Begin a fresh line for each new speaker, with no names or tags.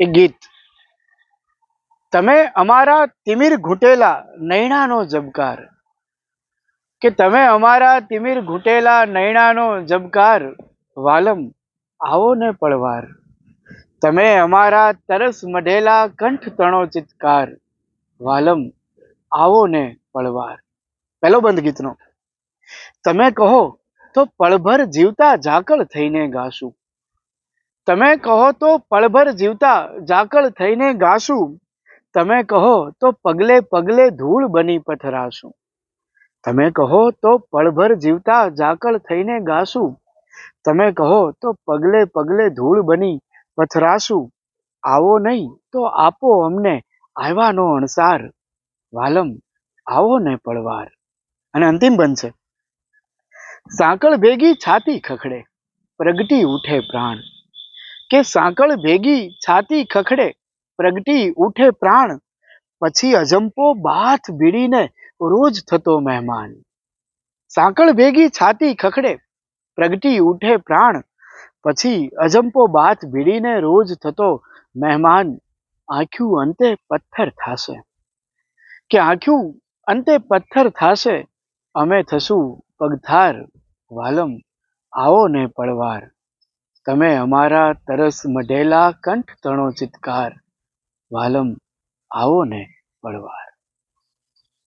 એ ગીત. તમે અમારા તિમિર ઘૂંટેલા નૈણાનો ઝબકાર, કે તમે અમારા તિમિર ઘૂંટેલા નૈણાનો ઝબકાર, વાલમ આવો ને પળવાર. તમે અમારા તરસ મઢેલા કંઠ તણો ચિત્કાર, વાલમ આવો ને પળવાર. પહેલો બંધ ગીતનો. તમે કહો તો પળભર જીવતા ઝાકળ થઈને ગાશું, તમે કહો તો પળભર જીવતા ઝાકળ થઈને ગાશું, તમે કહો તો પગલે પગલે ધૂળ બની પથરાશું, તમે કહો તો પળભર જીવતા ઝાકળ થઈને ગાશું, તમે કહો તો પગલે પગલે ધૂળ બની પથરાશું, આવો નહીં તો આપો અમને આવ્યાનો અણસાર, વાલમ આવો ને પળવાર. અને અંતિમ બંધ છે. સાંકળ ભેગી છાતી ખખડે પ્રગટી ઉઠે પ્રાણ, કે સાંકળ ભેગી છાતી ખખડે પ્રગટી ઉઠે પ્રાણ, પછી અજંપો બાથ ભીડીને રોજ થતો મહેમાન. સાંકળ ભેગી છાતી ખખડે પ્રગટી ઉઠે પ્રાણ, પછી અજંપો બાથ ભીડીને રોજ થતો મહેમાન. આંખ્યું અંતે પથ્થર થાશે, કે આંખ્યું અંતે પથ્થર થાશે, અમે થશું પગથાર, વાલમ આવો ને પળવાર. તમે અમારા તરસ મઢેલા કંઠ તણો ચિત્કાર, વાલમ આવો ને પળવાર.